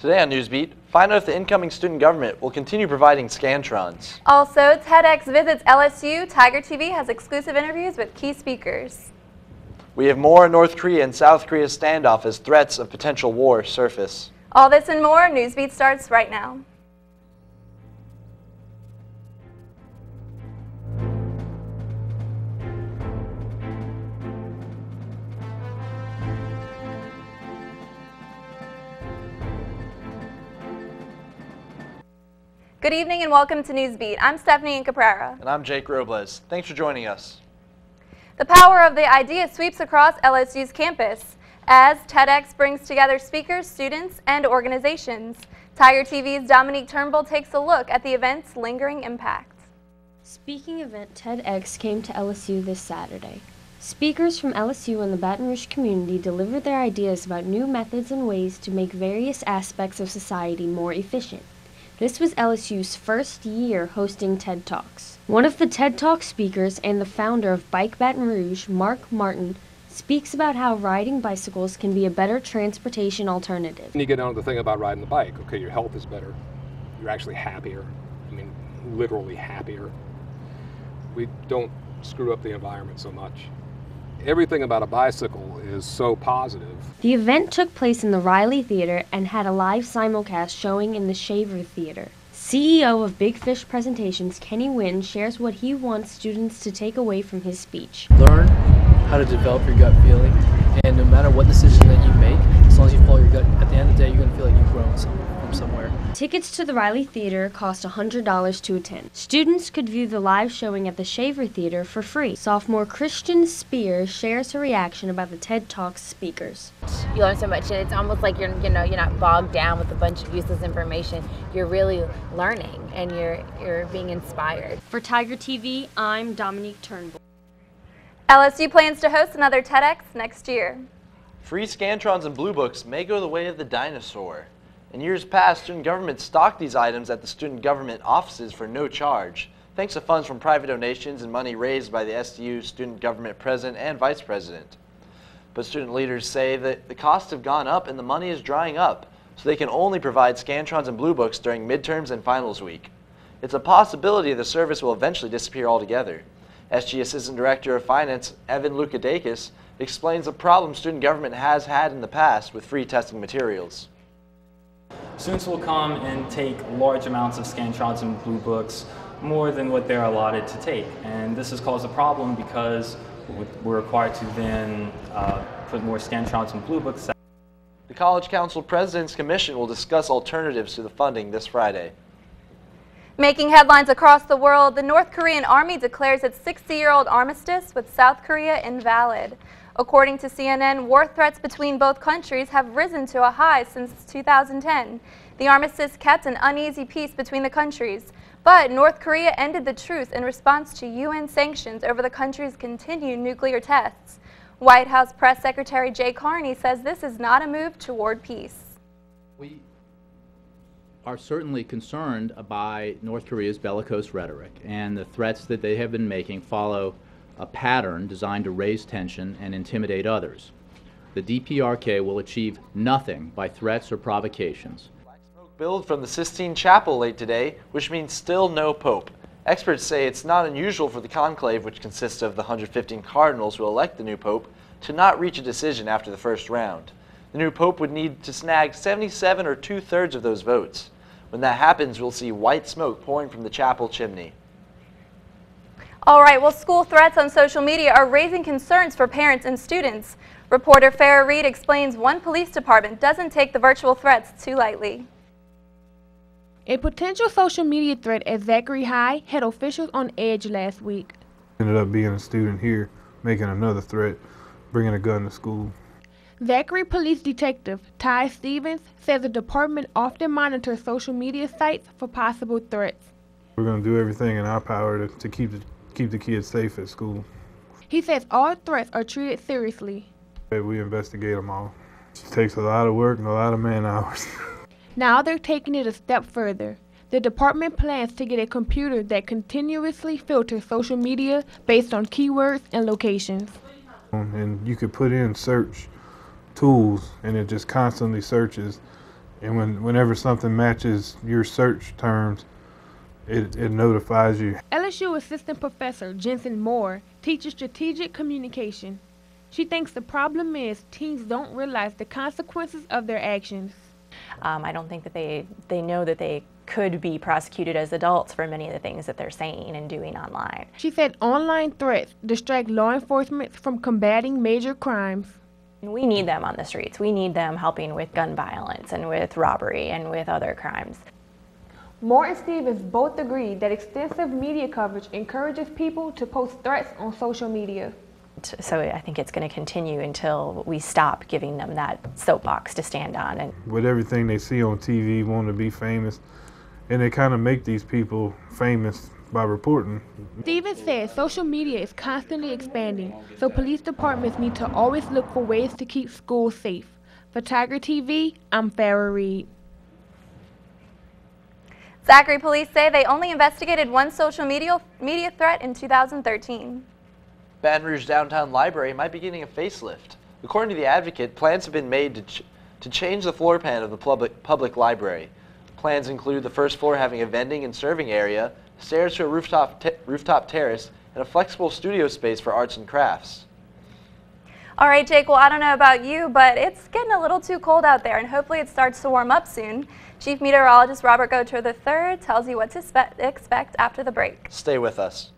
Today on Newsbeat, find out if the incoming student government will continue providing Scantrons. Also, TEDx visits LSU. Tiger TV has exclusive interviews with key speakers. We have more North Korea and South Korea standoff as threats of potential war surface. All this and more, Newsbeat starts right now. Good evening and welcome to Newsbeat. I'm Stephanie Caprara. And I'm Jake Robles. Thanks for joining us. The power of the idea sweeps across LSU's campus as TEDx brings together speakers, students, and organizations. Tiger TV's Dominique Turnbull takes a look at the event's lingering impact. Speaking event TEDx came to LSU this Saturday. Speakers from LSU and the Baton Rouge community delivered their ideas about new methods and ways to make various aspects of society more efficient. This was LSU's first year hosting TED Talks. One of the TED Talk speakers and the founder of Bike Baton Rouge, Mark Martin, speaks about how riding bicycles can be a better transportation alternative. When you get down to the thing about riding the bike, okay, your health is better. You're actually happier. I mean, literally happier. We don't screw up the environment so much. Everything about a bicycle is so positive. The event took place in the Riley Theater and had a live simulcast showing in the Shaver Theater. CEO of Big Fish Presentations, Kenny Wynn, shares what he wants students to take away from his speech. Learn how to develop your gut feeling, and no matter what decision that you make, as long as you follow your gut, at the end of the day, you're going to feel like you've grown from somewhere. Tickets to the Riley Theater cost $100 to attend. Students could view the live showing at the Shaver Theater for free. Sophomore Christian Spears shares her reaction about the TED Talks speakers. You learn so much, and it's almost like you're not bogged down with a bunch of useless information. You're really learning, and you're being inspired. For Tiger TV, I'm Dominique Turnbull. LSU plans to host another TEDx next year. Free Scantrons and Blue Books may go the way of the dinosaur. In years past, student government stocked these items at the student government offices for no charge, thanks to funds from private donations and money raised by the SDU's student government president and vice president. But student leaders say that the costs have gone up and the money is drying up, so they can only provide Scantrons and Blue Books during midterms and finals week. It's a possibility the service will eventually disappear altogether. SG Assistant Director of Finance, Evan Lukadakis, explains the problem student government has had in the past with free testing materials. Students will come and take large amounts of Scantrons and Blue Books, more than what they're allotted to take. And this has caused a problem because we're required to then put more Scantrons and Blue Books out. The College Council President's Commission will discuss alternatives to the funding this Friday. Making headlines across the world, the North Korean Army declares its 60-year-old armistice with South Korea invalid. According to CNN, war threats between both countries have risen to a high since 2010. The armistice kept an uneasy peace between the countries, but North Korea ended the truce in response to UN sanctions over the country's continued nuclear tests. White House Press Secretary Jay Carney says this is not a move toward peace. We are certainly concerned by North Korea's bellicose rhetoric, and the threats that they have been making follow a pattern designed to raise tension and intimidate others. The DPRK will achieve nothing by threats or provocations. Black smoke billed from the Sistine Chapel late today, which means still no pope. Experts say it's not unusual for the conclave, which consists of the 115 cardinals who elect the new pope, to not reach a decision after the first round. The new pope would need to snag 77 or 2/3 of those votes. When that happens, we'll see white smoke pouring from the chapel chimney. All right, well, school threats on social media are raising concerns for parents and students. Reporter Farrah Reed explains one police department doesn't take the virtual threats too lightly. A potential social media threat at Zachary High had officials on edge last week. Ended up being a student here making another threat, bringing a gun to school. Zachary Police Detective Ty Stevens says the department often monitors social media sites for possible threats. We're going to do everything in our power to keep the kids safe at school. He says all threats are treated seriously. We investigate them all. It takes a lot of work and a lot of man hours. Now they're taking it a step further. The department plans to get a computer that continuously filters social media based on keywords and locations. And you could put in search tools and it just constantly searches And whenever something matches your search terms, it notifies you. LSU Assistant Professor Jensen Moore teaches strategic communication. She thinks the problem is teens don't realize the consequences of their actions. I don't think that they know that they could be prosecuted as adults for many of the things that they're saying and doing online. She said online threats distract law enforcement from combating major crimes. We need them on the streets. We need them helping with gun violence and with robbery and with other crimes. Moore and Stevens both agree that extensive media coverage encourages people to post threats on social media. So I think it's going to continue until we stop giving them that soapbox to stand on. And with everything they see on TV, want to be famous, and they kind of make these people famous by reporting. Stevens says social media is constantly expanding, so police departments need to always look for ways to keep schools safe. For Tiger TV, I'm Farrah Reed. Zachary police say they only investigated one social media threat in 2013. Baton Rouge Downtown Library might be getting a facelift. According to the Advocate, plans have been made to change the floor plan of the public library. Plans include the first floor having a vending and serving area, stairs to a rooftop terrace, and a flexible studio space for arts and crafts. All right, Jake, well, I don't know about you, but it's getting a little too cold out there, and hopefully it starts to warm up soon. Chief Meteorologist Robert Gautreaux III tells you what to expect after the break. Stay with us.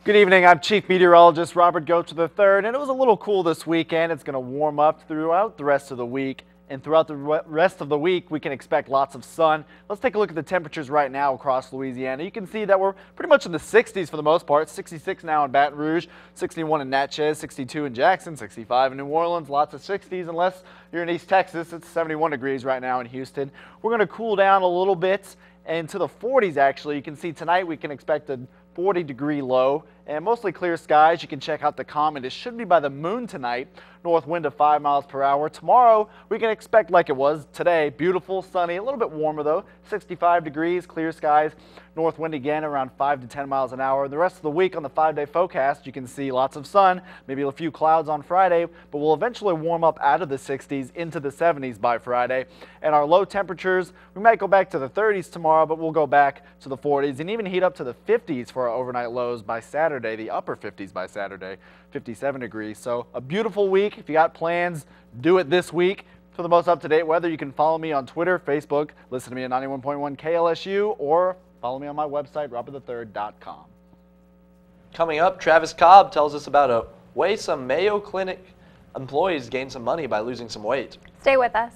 Good evening, I'm Chief Meteorologist Robert Gautreaux III, and it was a little cool this weekend. It's going to warm up throughout the rest of the week, and throughout the rest of the week we can expect lots of sun. Let's take a look at the temperatures right now across Louisiana. You can see that we're pretty much in the 60s for the most part. 66 now in Baton Rouge, 61 in Natchez, 62 in Jackson, 65 in New Orleans, lots of 60s unless you're in East Texas. It's 71 degrees right now in Houston. We're going to cool down a little bit into the 40s actually. You can see tonight we can expect a 40-degree low and mostly clear skies. You can check out the comet. It should be by the moon tonight. North wind of 5 miles per hour. Tomorrow we can expect like it was today. Beautiful, sunny, a little bit warmer though. 65 degrees, clear skies. North wind again around 5 to 10 miles an hour. The rest of the week on the 5-day forecast, you can see lots of sun, maybe a few clouds on Friday, but we'll eventually warm up out of the 60s into the 70s by Friday. And our low temperatures, we might go back to the 30s tomorrow, but we'll go back to the 40s and even heat up to the 50s for our overnight lows by Saturday, the upper 50s by Saturday, 57 degrees. So a beautiful week. If you got plans, do it this week. For the most up-to-date weather, you can follow me on Twitter, Facebook, listen to me at 91.1 KLSU, or follow me on my website, robertthe3rd.com. Coming up, Travis Cobb tells us about a way some Mayo Clinic employees gain some money by losing some weight. Stay with us.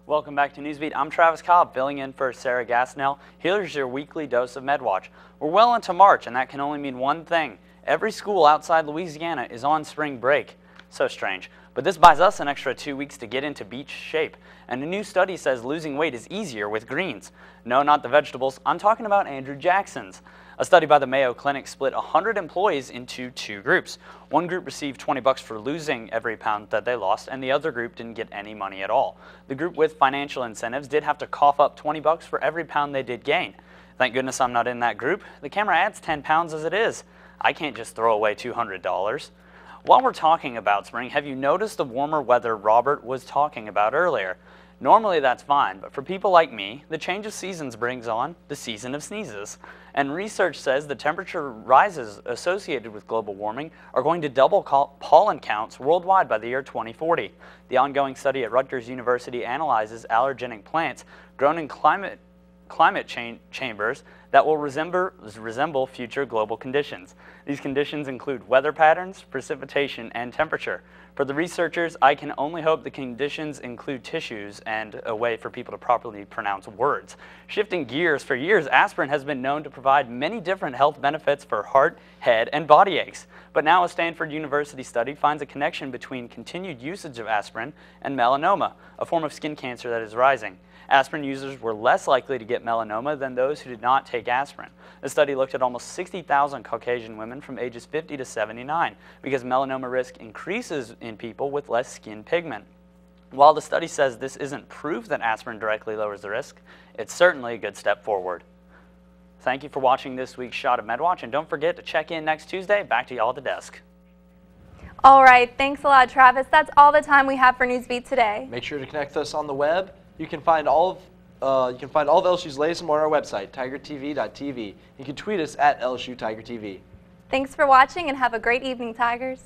Welcome back to Newsbeat. I'm Travis Cobb, filling in for Sarah Gassnell. Here's your weekly dose of MedWatch. We're well into March, and that can only mean one thing. Every school outside Louisiana is on spring break. So strange. But this buys us an extra 2 weeks to get into beach shape. And a new study says losing weight is easier with greens. No, not the vegetables. I'm talking about Andrew Jackson's. A study by the Mayo Clinic split 100 employees into two groups. One group received $20 for losing every pound that they lost, and the other group didn't get any money at all. The group with financial incentives did have to cough up $20 for every pound they did gain. Thank goodness I'm not in that group. The camera adds 10 pounds as it is. I can't just throw away $200. While we're talking about spring, have you noticed the warmer weather Robert was talking about earlier? Normally that's fine, but for people like me, the change of seasons brings on the season of sneezes. And research says the temperature rises associated with global warming are going to double pollen counts worldwide by the year 2040. The ongoing study at Rutgers University analyzes allergenic plants grown in climate chambers that will resemble future global conditions. These conditions include weather patterns, precipitation, and temperature. For the researchers, I can only hope the conditions include tissues and a way for people to properly pronounce words. Shifting gears, for years, aspirin has been known to provide many different health benefits for heart, head, and body aches. But now a Stanford University study finds a connection between continued usage of aspirin and melanoma, a form of skin cancer that is rising. Aspirin users were less likely to get melanoma than those who did not take aspirin. The study looked at almost 60,000 Caucasian women from ages 50 to 79 because melanoma risk increases in people with less skin pigment. While the study says this isn't proof that aspirin directly lowers the risk, it's certainly a good step forward. Thank you for watching this week's Shot of MedWatch, and don't forget to check in next Tuesday. Back to y'all at the desk. All right, thanks a lot, Travis. That's all the time we have for Newsbeat today. Make sure to connect with us on the web. You can find all of LSU's latest and more on our website, tigertv.tv. You can tweet us at LSU Tiger TV. Thanks for watching and have a great evening, Tigers.